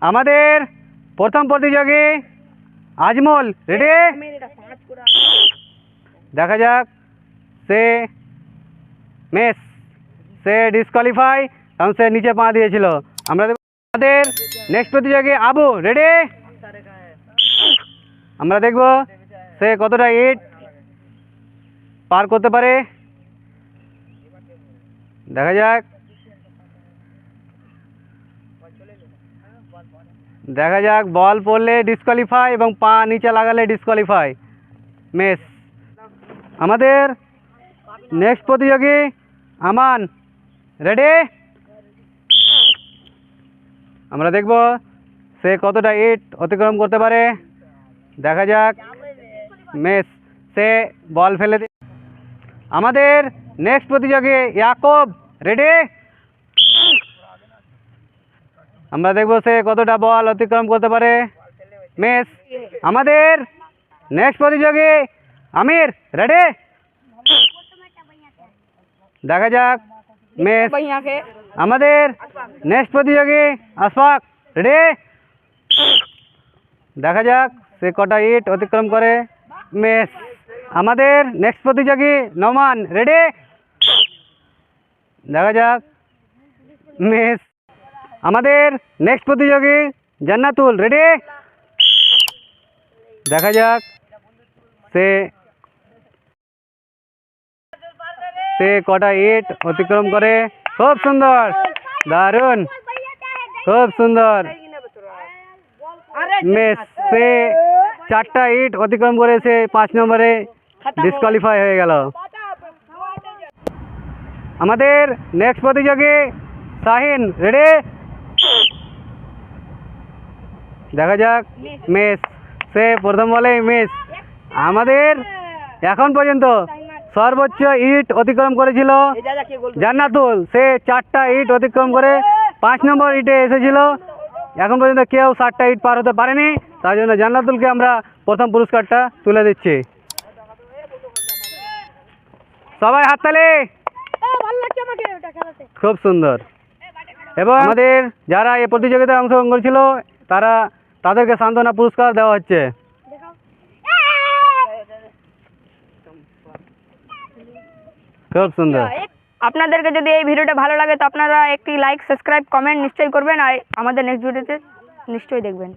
আমাদের প্রথম প্রতিযোগী আজমল, রেডি? দেখা যাক, সে মেস, সে ডিসকোয়ালিফাই, কারণ সে নিচে পা দিয়েছিল। আমাদের নেক্সট প্রতিযোগী আবু, রেডি? আমরা দেখব সে কতটা ইট পার করতে পারে। দেখা যাক, বল পড়লে ডিসকোয়ালিফাই এবং পা নিচে লাগালে ডিসকোয়ালিফাই। মেস। আমাদের নেক্সট প্রতিযোগী আমান, রেডি? আমরা দেখব সে কতটা ইট অতিক্রম করতে পারে। দেখা যাক, মেস, সে বল ফেলে দিয়ে। আমাদের নেক্সট প্রতিযোগী ইয়াকুব, রেডি? আমরা দেখব সে কতটা বল অতিক্রম করতে পারে। মেস। আমাদের নেক্সট প্রতিযোগী আমির, রেডি? দেখা যাক, মেস। আমাদের নেক্সট প্রতিযোগী আশফাক, রেডি? দেখা যাক সে কটা ইট অতিক্রম করে। মেস। আমাদের নেক্সট প্রতিযোগী নোমান, রেডি? দেখা যাক, মেস। আমাদের নেক্সট প্রতিযোগী জান্নাতুল, রেডি? দেখা যাক সে কটা ইট অতিক্রম করে। খুব সুন্দর, দারুণ, খুব সুন্দর। মেস, সে 4টা ইট অতিক্রম করে সে 5 নম্বরে ডিসকোয়ালিফাই হয়ে গেল। আমাদের নেক্সট প্রতিযোগী শাহিন, রেডি? দেখা যাক, মেস, সে প্রথম বলেই মিস। আমাদের এখন পর্যন্ত সর্বোচ্চ ইট অতিক্রম করেছিল জান্নাতুল, সে 4টা ইট অতিক্রম করে 5 নম্বর ইটে এসেছিল। এখন পর্যন্ত কেউ 7টা ইট পার হতে পারেনি, তার জন্য জান্নাতুলকে আমরা প্রথম পুরস্কারটা তুলে দিচ্ছি। সবাই হাততালি। খুব সুন্দর। এবং আমাদের যারা এই প্রতিযোগিতায় অংশগ্রহণ করেছিল তাদেরকে সান্ত্বনা পুরস্কার দেওয়া হচ্ছে। খুব সুন্দর। আপনাদেরকে যদি এই ভিডিওটা ভালো লাগে তো আপনারা একটি লাইক, সাবস্ক্রাইব, কমেন্ট নিশ্চয়ই করবেন, আর আমাদের নেক্সট ভিডিওতে নিশ্চয়ই দেখবেন।